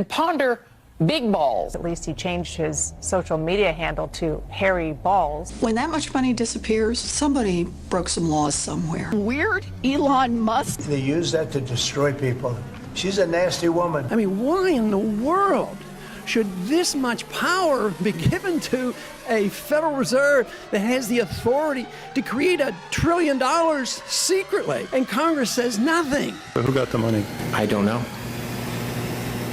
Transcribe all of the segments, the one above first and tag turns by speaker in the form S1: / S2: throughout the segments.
S1: Ponder big balls. At least he changed his social media handle to Harry Balls.
S2: When that much money disappears, somebody broke some laws somewhere.
S3: Weird Elon Musk.
S4: They use that to destroy people. She's a nasty woman.
S5: I mean, why in the world should this much power be given to a Federal Reserve that has the authority to create $1 trillion secretly? And Congress says nothing.
S6: But who got the money?
S7: I don't know.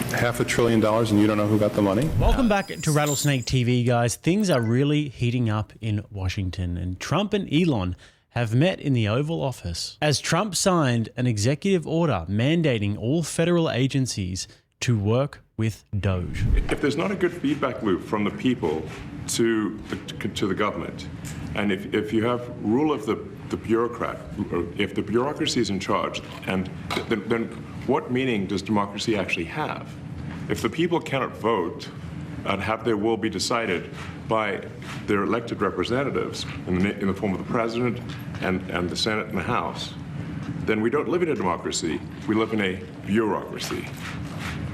S6: $500 billion and you don't know who got the money?
S8: Welcome back to Rattlesnake TV, guys. Things are really heating up in Washington, and Trump and Elon have met in the Oval Office as Trump signed an executive order mandating all federal agencies to work with Doge.
S9: If there's not a good feedback loop from the people to the government, and if you have rule of the bureaucrat, or if the bureaucracy is in charge, and then what meaning does democracy actually have? If the people cannot vote and have their will be decided by their elected representatives in the form of the president and the Senate and the House, then we don't live in a democracy, we live in a bureaucracy.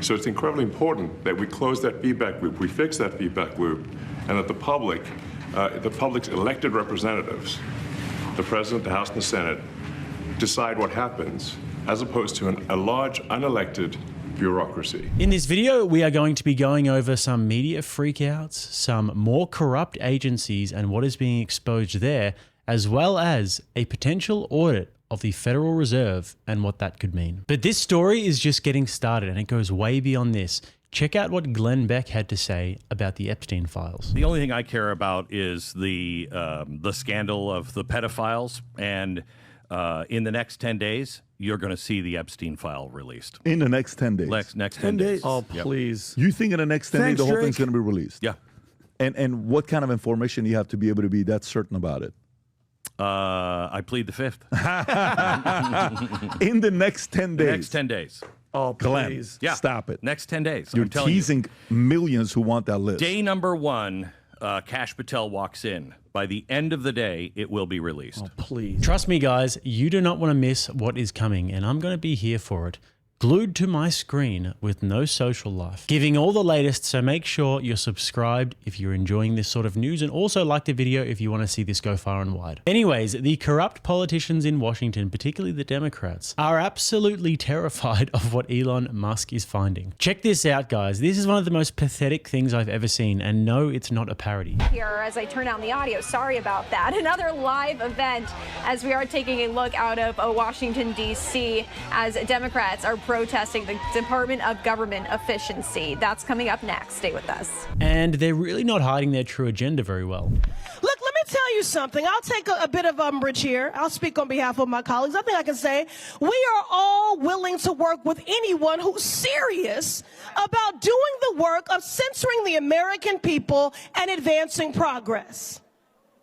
S9: So it's incredibly important that we close that feedback loop, we fix that feedback loop, and that the public's elected representatives, the President, the House, and the Senate, decide what happens, as opposed to a large, unelected bureaucracy.
S8: In this video, we are going to be going over some media freakouts, some more corrupt agencies and what is being exposed there, as well as a potential audit of the Federal Reserve and what that could mean. But this story is just getting started and it goes way beyond this. Check out what Glenn Beck had to say about the Epstein files.
S10: The only thing I care about is the scandal of the pedophiles, and in the next 10 days, you're going to see the Epstein file released.
S11: In the next 10 days?
S10: Next 10 days.
S5: Oh, please.
S11: You think in the next 10 days the whole thing's going to be released?
S10: Yeah.
S11: And what kind of information you have to be able to be that certain about it?
S10: I plead the fifth.
S11: In the next 10 days?
S10: Next 10 days.
S5: Oh,
S11: please.
S10: Yeah.
S11: Stop it.
S10: Next 10 days.
S11: You're teasing millions who want that list.
S10: Day number one, Kash Patel walks in. By the end of the day, it will be released.
S5: Oh, please.
S8: Trust me, guys, you do not want to miss what is coming, and I'm going to be here for it. Glued to my screen with no social life, giving all the latest, so make sure you're subscribed if you're enjoying this sort of news, and also like the video if you want to see this go far and wide. Anyways, the corrupt politicians in Washington, particularly the Democrats, are absolutely terrified of what Elon Musk is finding. Check this out, guys. This is one of the most pathetic things I've ever seen, and no, it's not a parody.
S12: Here, as I turn down the audio, sorry about that. Another live event as we are taking a look out of Washington, D.C. as Democrats are protesting the Department of Government Efficiency. That's coming up next. Stay with us.
S8: And they're really not hiding their true agenda very well.
S3: Look, let me tell you something. I'll take a bit of umbrage here. I'll speak on behalf of my colleagues. I think I can say we are all willing to work with anyone who's serious about doing the work of censoring the American people and advancing progress.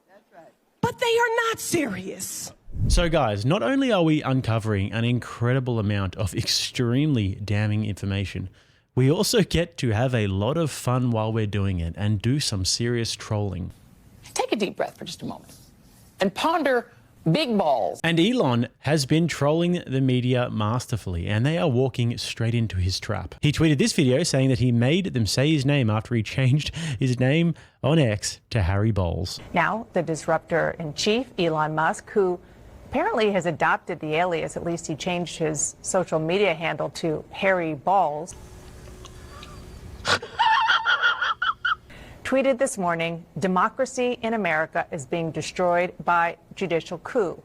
S3: That's right. But they are not serious.
S8: So guys, not only are we uncovering an incredible amount of extremely damning information, we also get to have a lot of fun while we're doing it and do some serious trolling.
S1: Take a deep breath for just a moment and ponder big balls.
S8: And Elon has been trolling the media masterfully, and they are walking straight into his trap. He tweeted this video saying that he made them say his name after he changed his name on X to Harry Balls.
S1: Now, the disruptor-in-chief, Elon Musk, who apparently has adopted the alias, at least he changed his social media handle to Harry Balls, tweeted this morning, "Democracy in America is being destroyed by judicial coup.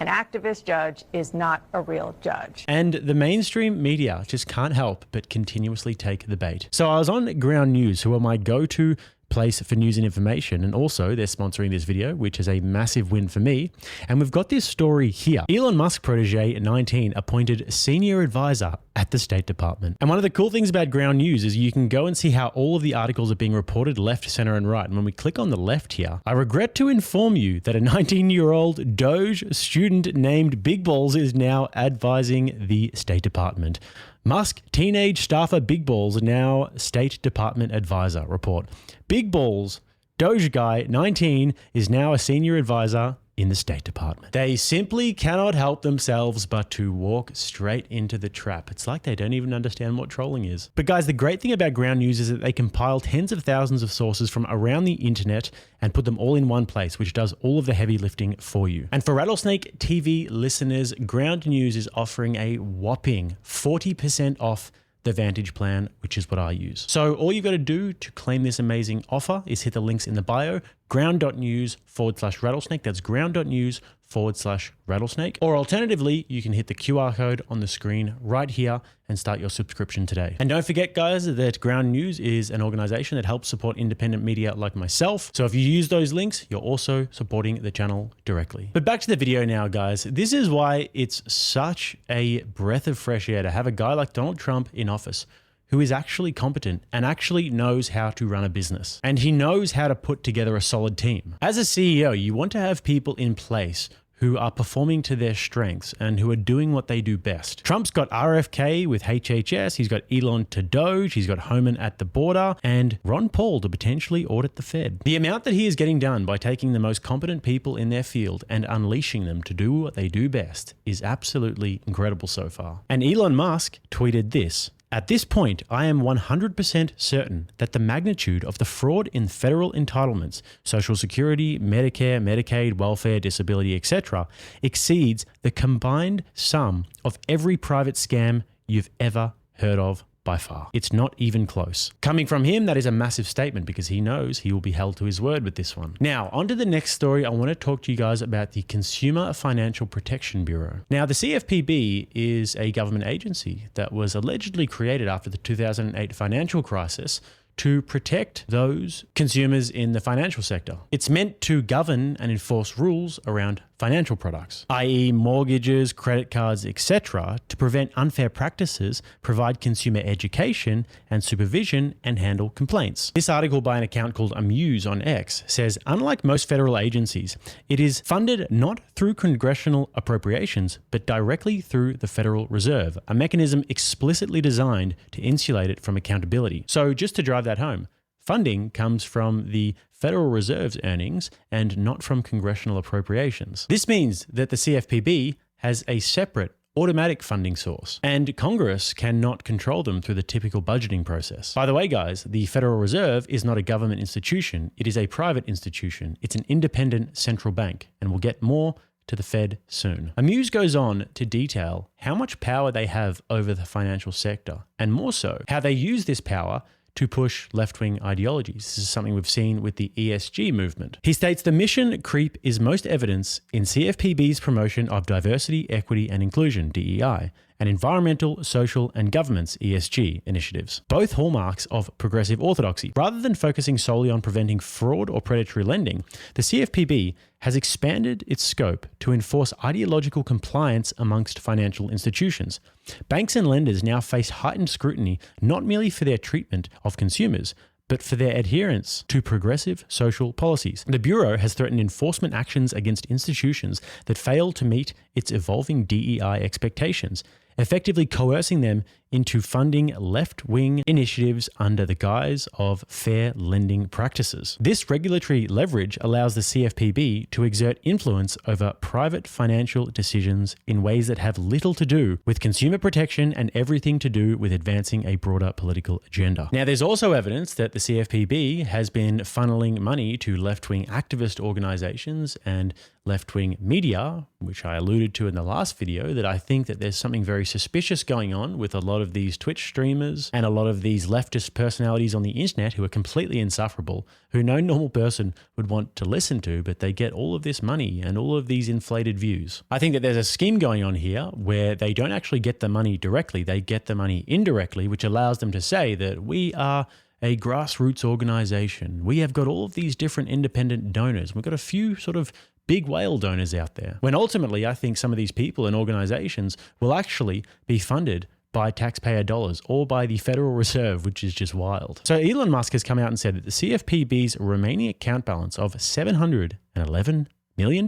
S1: An activist judge is not a real judge."
S8: And the mainstream media just can't help but continuously take the bait. So I was on Ground News, who are my go-to place for news and information, and also they're sponsoring this video, which is a massive win for me. And we've got this story here. Elon Musk protege 19 appointed senior advisor at the State Department. And one of the cool things about Ground News is you can go and see how all of the articles are being reported left, center, and right. And when we click on the left here, I regret to inform you that a 19-year-old Doge student named Big Balls is now advising the State Department. Musk, teenage staffer Big Balls, now State Department advisor. Report. Big Balls, Doge guy, 19, is now a senior advisor in the State Department. They simply cannot help themselves but to walk straight into the trap. It's like they don't even understand what trolling is. But guys, the great thing about Ground News is that they compile tens of thousands of sources from around the internet and put them all in one place, which does all of the heavy lifting for you. And for Rattlesnake TV listeners, Ground News is offering a whopping 40% off the Vantage plan, which is what I use. So all you've got to do to claim this amazing offer is hit the links in the bio, ground.news/rattlesnake. That's ground.news/rattlesnake. Or alternatively, you can hit the QR code on the screen right here and start your subscription today. And don't forget, guys, that Ground News is an organization that helps support independent media like myself. So if you use those links, you're also supporting the channel directly. But back to the video now, guys. This is why it's such a breath of fresh air to have a guy like Donald Trump in office who is actually competent and actually knows how to run a business. And he knows how to put together a solid team. As a CEO, you want to have people in place who are performing to their strengths and who are doing what they do best. Trump's got RFK with HHS, he's got Elon to Doge, he's got Homan at the border, and Ron Paul to potentially audit the Fed. The amount that he is getting done by taking the most competent people in their field and unleashing them to do what they do best is absolutely incredible so far. And Elon Musk tweeted this: "At this point, I am 100% certain that the magnitude of the fraud in federal entitlements, Social Security, Medicare, Medicaid, welfare, disability, etc., exceeds the combined sum of every private scam you've ever heard of by far. It's not even close." Coming from him, that is a massive statement because he knows he will be held to his word with this one. Now, on to the next story. I want to talk to you guys about the Consumer Financial Protection Bureau. Now, the CFPB is a government agency that was allegedly created after the 2008 financial crisis to protect those consumers in the financial sector. It's meant to govern and enforce rules around financial products, i.e. mortgages, credit cards, etc., to prevent unfair practices, provide consumer education and supervision, and handle complaints. This article by an account called Amuse on X says, unlike most federal agencies, it is funded not through congressional appropriations, but directly through the Federal Reserve, a mechanism explicitly designed to insulate it from accountability. So just to drive that home, funding comes from the Federal Reserve's earnings and not from congressional appropriations. This means that the CFPB has a separate automatic funding source, and Congress cannot control them through the typical budgeting process. By the way, guys, the Federal Reserve is not a government institution. It is a private institution. It's an independent central bank, and we'll get more to the Fed soon. Amuse goes on to detail how much power they have over the financial sector, and more so, how they use this power to push left-wing ideologies. This is something we've seen with the ESG movement. He states the mission creep is most evident in CFPB's promotion of diversity, equity, and inclusion, DEI, and environmental, social, and governance, ESG, initiatives, both hallmarks of progressive orthodoxy. Rather than focusing solely on preventing fraud or predatory lending, the CFPB has expanded its scope to enforce ideological compliance amongst financial institutions. Banks and lenders now face heightened scrutiny not merely for their treatment of consumers, but for their adherence to progressive social policies. The Bureau has threatened enforcement actions against institutions that fail to meet its evolving DEI expectations, effectively coercing them into funding left-wing initiatives under the guise of fair lending practices. This regulatory leverage allows the CFPB to exert influence over private financial decisions in ways that have little to do with consumer protection and everything to do with advancing a broader political agenda. Now, there's also evidence that the CFPB has been funneling money to left-wing activist organizations and left-wing media, which I alluded to in the last video, that I think that there's something very suspicious going on with a lot of these Twitch streamers and a lot of these leftist personalities on the internet who are completely insufferable, who no normal person would want to listen to, but they get all of this money and all of these inflated views. I think that there's a scheme going on here where they don't actually get the money directly, they get the money indirectly, which allows them to say that we are a grassroots organization. We have got all of these different independent donors. We've got a few sort of big whale donors out there. When ultimately, I think some of these people and organizations will actually be funded by taxpayer dollars or by the Federal Reserve, which is just wild. So Elon Musk has come out and said that the CFPB's remaining account balance of $711 million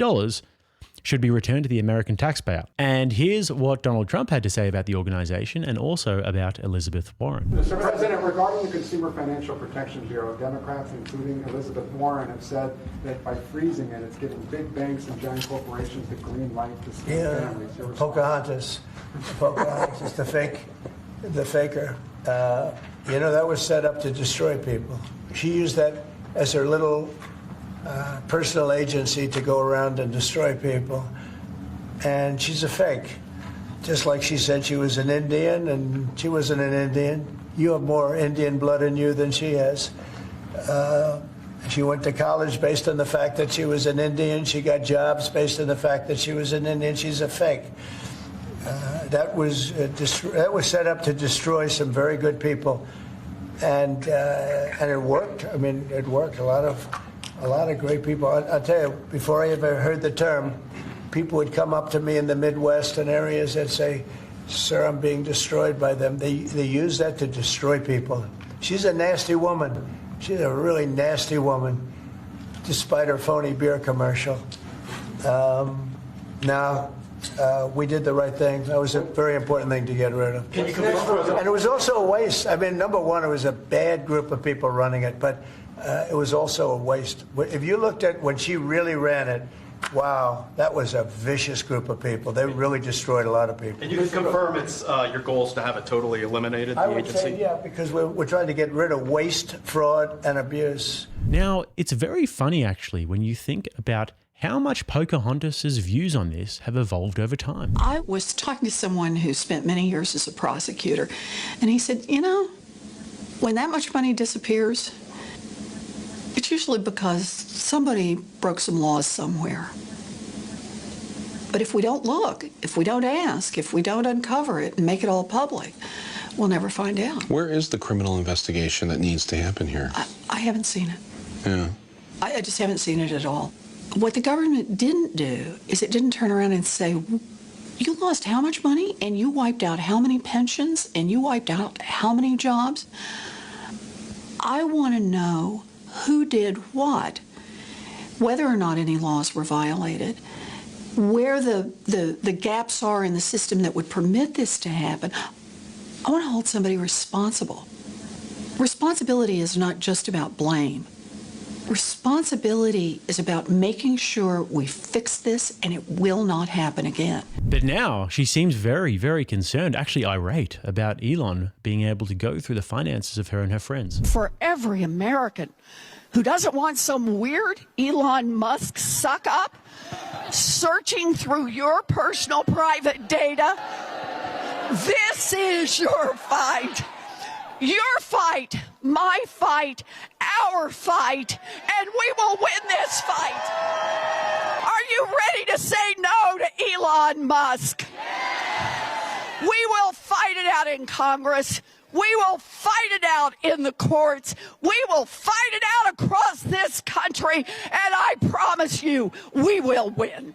S8: should be returned to the American taxpayer. And here's what Donald Trump had to say about the organization and also about Elizabeth Warren.
S7: Mr. President, regarding the Consumer Financial Protection Bureau, Democrats, including Elizabeth Warren, have said that by freezing it, it's giving big banks and giant corporations the green light to scam families.
S4: Pocahontas is the faker. That was set up to destroy people. She used that as her little personal agency to go around and destroy people. And she's a fake. Just like she said she was an Indian, and she wasn't an Indian. You have more Indian blood in you than she has. She went to college based on the fact that she was an Indian. She got jobs based on the fact that she was an Indian. She's a fake. That was set up to destroy some very good people, and it worked. I mean, it worked. A lot of great people. I'll tell you, before I ever heard the term, people would come up to me in the Midwest and areas that say, "Sir, I'm being destroyed by them." They use that to destroy people. She's a nasty woman. She's a really nasty woman, despite her phony beer commercial. We did the right thing. That was a very important thing to get rid of. And it was also a waste. I mean, number one, it was a bad group of people running it, but it was also a waste. If you looked at when she really ran it, wow, that was a vicious group of people. They really destroyed a lot of people.
S13: And you can confirm it's your goal is to have it totally eliminated, the agency?
S4: I would say, yeah, because we're trying to get rid of waste, fraud, and abuse.
S8: Now, it's very funny, actually, when you think about how much Pocahontas' views on this have evolved over time.
S2: I was talking to someone who spent many years as a prosecutor, and he said, when that much money disappears, it's usually because somebody broke some laws somewhere. But if we don't look, if we don't ask, if we don't uncover it and make it all public, we'll never find out.
S14: Where is the criminal investigation that needs to happen here?
S2: I haven't seen it.
S14: Yeah.
S2: I just haven't seen it at all. What the government didn't do is it didn't turn around and say, you lost how much money and you wiped out how many pensions and you wiped out how many jobs. I want to know who did what, whether or not any laws were violated, where the gaps are in the system that would permit this to happen. I want to hold somebody responsible. Responsibility is not just about blame. Responsibility is about making sure we fix this and it will not happen again.
S8: But now she seems very, very concerned, actually irate, about Elon being able to go through the finances of her and her friends.
S15: For every American who doesn't want some weird Elon Musk suck up searching through your personal private data, this is your fight. Your fight, my fight, our fight, and we will win this fight. Are you ready to say no to Elon Musk? We will fight it out in Congress. We will fight it out in the courts. We will fight it out across this country, and I promise you, we will win.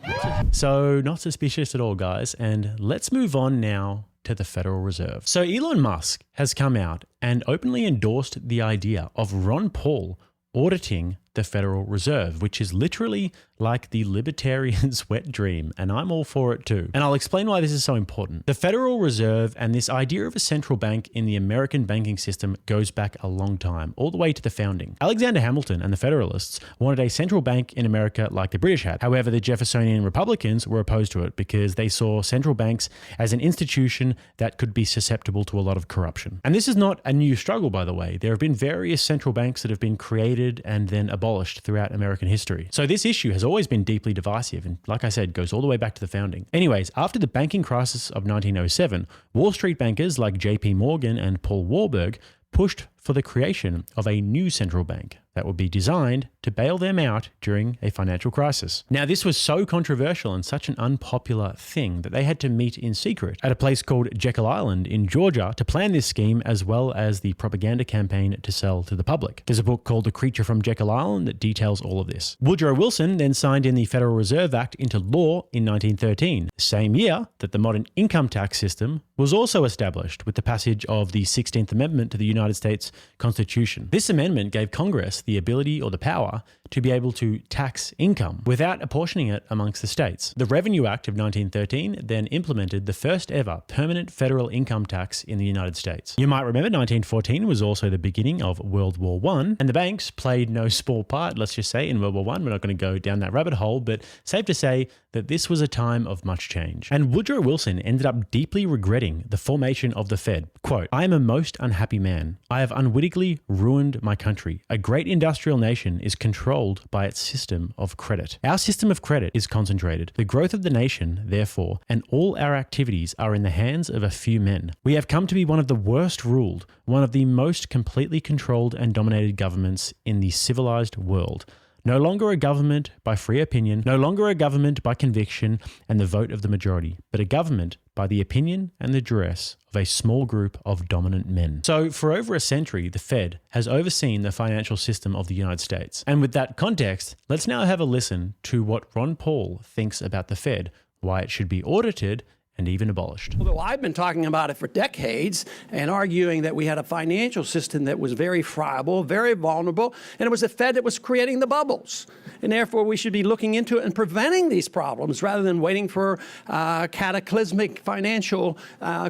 S8: So not suspicious at all, guys. And let's move on now to the Federal Reserve. So Elon Musk has come out and openly endorsed the idea of Ron Paul auditing the Federal Reserve, which is literally like the libertarian's wet dream, and I'm all for it too. And I'll explain why this is so important. The Federal Reserve and this idea of a central bank in the American banking system goes back a long time, all the way to the founding. Alexander Hamilton and the Federalists wanted a central bank in America like the British had. However, the Jeffersonian Republicans were opposed to it because they saw central banks as an institution that could be susceptible to a lot of corruption. And this is not a new struggle, by the way. There have been various central banks that have been created and then abolished throughout American history. So this issue has always been deeply divisive and, like I said, goes all the way back to the founding. Anyways, after the banking crisis of 1907, Wall Street bankers like JP Morgan and Paul Warburg pushed for the creation of a new central bank that would be designed to bail them out during a financial crisis. Now, this was so controversial and such an unpopular thing that they had to meet in secret at a place called Jekyll Island in Georgia to plan this scheme, as well as the propaganda campaign to sell to the public. There's a book called The Creature from Jekyll Island that details all of this. Woodrow Wilson then signed in the Federal Reserve Act into law in 1913, the same year that the modern income tax system was also established with the passage of the 16th Amendment to the United States Constitution. This amendment gave Congress the ability or the power to be able to tax income without apportioning it amongst the states. The Revenue Act of 1913 then implemented the first ever permanent federal income tax in the United States. You might remember 1914 was also the beginning of World War I, and the banks played no small part, let's just say, in World War I. We're not going to go down that rabbit hole, but safe to say that this was a time of much change. And Woodrow Wilson ended up deeply regretting the formation of the Fed. Quote, "I am a most unhappy man. I have unwittingly ruined my country. A great industrial nation is controlled by its system of credit. Our system of credit is concentrated. The growth of the nation, therefore, and all our activities are in the hands of a few men. We have come to be one of the worst ruled, one of the most completely controlled and dominated governments in the civilized world. No longer a government by free opinion, no longer a government by conviction and the vote of the majority, but a government by the opinion and the duress of a small group of dominant men." So for over a century, the Fed has overseen the financial system of the United States. And with that context, let's now have a listen to what Ron Paul thinks about the Fed, why it should be audited, and even abolished.
S5: Although I've been talking about it for decades and arguing that we had a financial system that was very friable, very vulnerable, and it was the Fed that was creating the bubbles. And therefore, we should be looking into it and preventing these problems rather than waiting for cataclysmic financial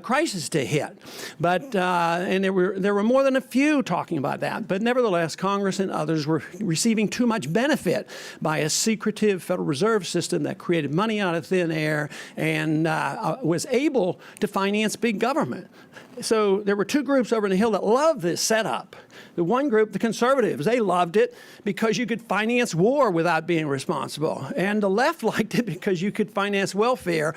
S5: crisis to hit. But and there were more than a few talking about that. But nevertheless, Congress and others were receiving too much benefit by a secretive Federal Reserve System that created money out of thin air and was able to finance big government. So there were two groups over on the Hill that loved this setup. The one group, the conservatives, they loved it because you could finance war without being responsible. And the left liked it because you could finance welfare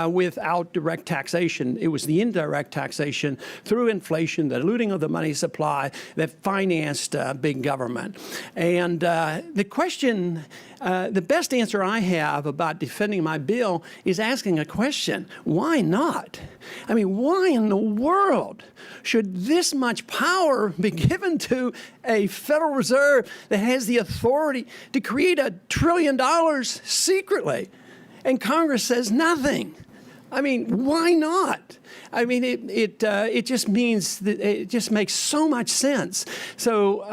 S5: without direct taxation. It was the indirect taxation through inflation, the looting of the money supply that financed big government. And the question, the best answer I have about defending my bill is asking a question: why not? I mean, why in the world should this much power be given to a Federal Reserve that has the authority to create $1 trillion secretly? And Congress says nothing. I mean, why not? I mean, it just means that it just makes so much sense. So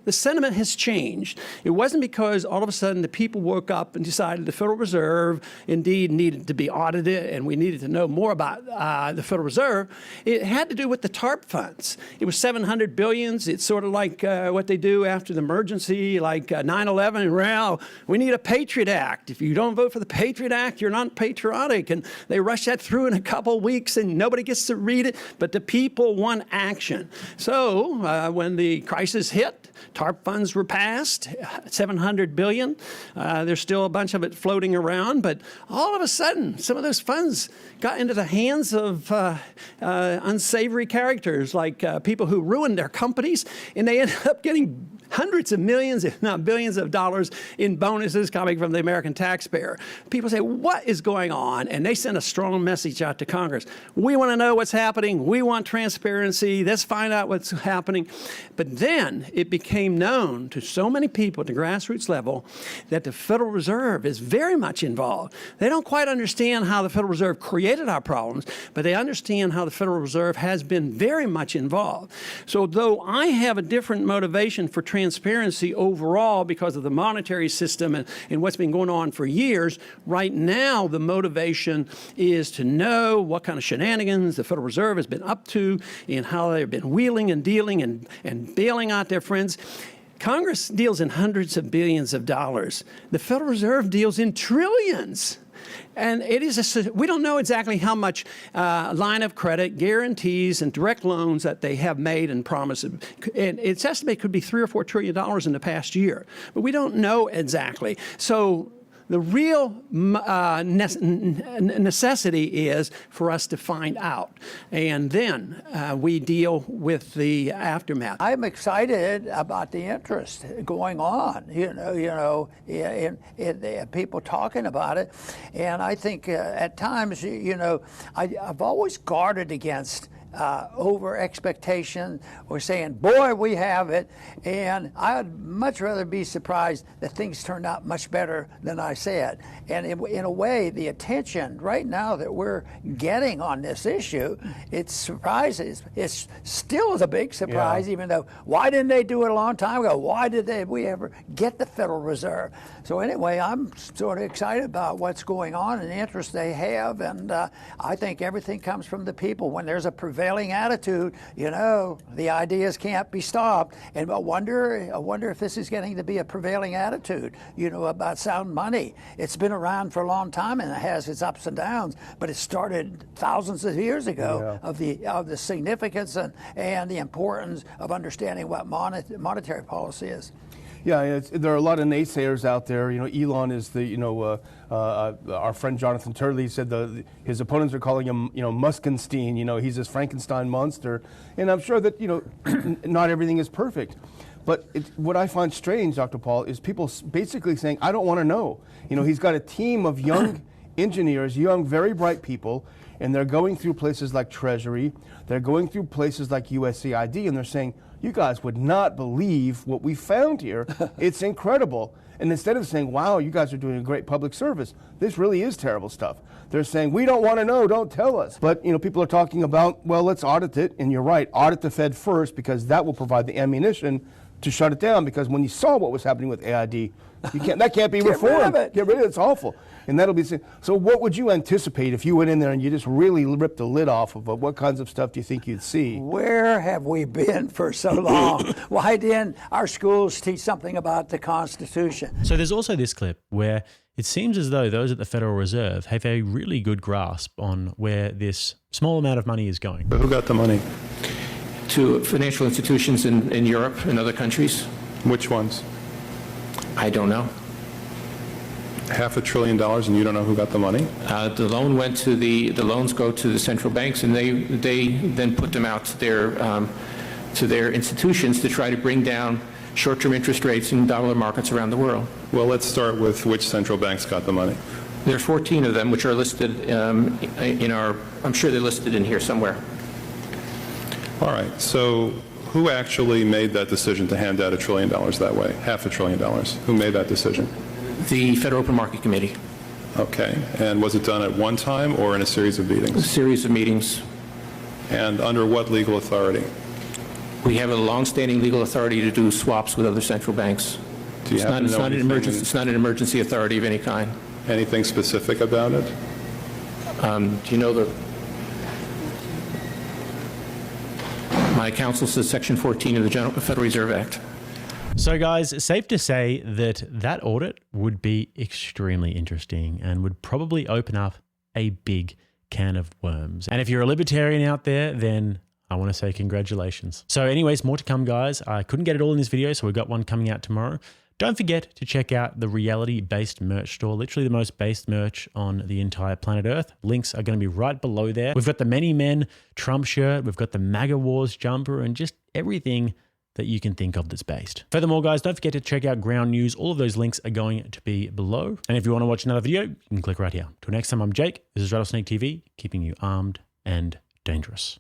S5: the sentiment has changed. It wasn't because all of a sudden the people woke up and decided the Federal Reserve indeed needed to be audited and we needed to know more about the Federal Reserve. It had to do with the TARP funds. It was $700 billion. It's sort of like what they do after the emergency, like 9/11. Well, we need a Patriot Act. If you don't vote for the Patriot Act, you're not patriotic. And they rush that through in a couple weeks and nobody gets to read it, but the people want action. So when the crisis hit, TARP funds were passed, $700 billion. There's still a bunch of it floating around, but all of a sudden, some of those funds got into the hands of unsavory characters, like people who ruined their companies, and they ended up getting hundreds of millions, if not billions of dollars in bonuses coming from the American taxpayer. People say, what is going on? And they send a strong message out to Congress. We want to know what's happening. We want transparency. Let's find out what's happening. But then it became known to so many people at the grassroots level that the Federal Reserve is very much involved. They don't quite understand how the Federal Reserve created our problems, but they understand how the Federal Reserve has been very much involved. So though I have a different motivation for transparency overall because of the monetary system and what's been going on for years, right now the motivation is to know what kind of shenanigans the Federal Reserve has been up to and how they've been wheeling and dealing and bailing out their friends. Congress deals in hundreds of billions of dollars. The Federal Reserve deals in trillions. And it is we don't know exactly how much line of credit, guarantees, and direct loans that they have made and promised. And it's estimated could be $3 or $4 trillion in the past year, but we don't know exactly. So the real necessity is for us to find out, and then we deal with the aftermath.
S16: I'm excited about the interest going on, in people talking about it, and I think at times, I've always guarded against over expectation. We're saying, boy, we have it. And I'd much rather be surprised that things turned out much better than I said. And in a way, the attention right now that we're getting on this issue, it surprises. It still is a big surprise, even though, why didn't they do it a long time ago? Why did we ever get the Federal Reserve? So anyway, I'm sort of excited about what's going on and the interest they have. And I think everything comes from the people. When there's a prevailing attitude, you know, the ideas can't be stopped. And I wonder if this is getting to be a prevailing attitude, you know, about sound money. It's been around for a long time and it has its ups and downs, but it started thousands of years ago of the significance and the importance of understanding what monetary policy is.
S17: Yeah, there are a lot of naysayers out there. You know, Elon is our friend Jonathan Turley said his opponents are calling him, you know, Muskenstein. You know, he's this Frankenstein monster. And I'm sure that, you know, not everything is perfect. But what I find strange, Dr. Paul, is people basically saying, I don't want to know. You know, he's got a team of young engineers, young, very bright people, and they're going through places like Treasury. They're going through places like USAID, and they're saying, you guys would not believe what we found here. It's incredible. And instead of saying, wow, you guys are doing a great public service, this really is terrible stuff, they're saying, we don't want to know, don't tell us. But, you know, people are talking about, well, let's audit it. And you're right, audit the Fed first, because that will provide the ammunition to shut it down. Because when you saw what was happening with AID, that can't be reformed. Get rid of it. It's awful. And that'll be so. What would you anticipate if you went in there and you just really ripped the lid off of what kinds of stuff do you think you'd see?
S16: Where have we been for so long? Why didn't our schools teach something about the Constitution?
S8: So there's also this clip where it seems as though those at the Federal Reserve have a really good grasp on where this small amount of money is going.
S6: But who got the money?
S18: To financial institutions in Europe and other countries.
S6: Which ones?
S18: I don't know.
S6: $500 billion, and you don't know who got the money?
S18: The loan went to the loans go to the central banks, and they then put them out to their institutions to try to bring down short-term interest rates in dollar markets around the world.
S6: Well, let's start with which central banks got the money.
S18: There are 14 of them, which are listed I'm sure they're listed in here somewhere.
S6: All right. So who actually made that decision to hand out $1 trillion that way? $500 billion. Who made that decision?
S18: The Federal Open Market Committee.
S6: Okay. And was it done at one time or in a series of meetings?
S18: A series of meetings.
S6: And under what legal authority?
S18: We have a long-standing legal authority to do swaps with other central banks.
S6: Do you happen to know anything?
S18: It's not an emergency authority of any kind.
S6: Anything specific about it?
S18: Do you know my counsel says Section 14 of the Federal Reserve Act.
S8: So guys, safe to say that audit would be extremely interesting and would probably open up a big can of worms. And if you're a libertarian out there, then I want to say congratulations. So anyways, more to come, guys. I couldn't get it all in this video, so we've got one coming out tomorrow. Don't forget to check out the reality-based merch store, literally the most based merch on the entire planet Earth. Links are going to be right below there. We've got the Many Men Trump shirt, we've got the MAGA Wars jumper, and just everything that you can think of that's based. Furthermore, guys, don't forget to check out Ground News. All of those links are going to be below. And if you want to watch another video, you can click right here. Till next time, I'm Jake. This is Rattlesnake TV, keeping you armed and dangerous.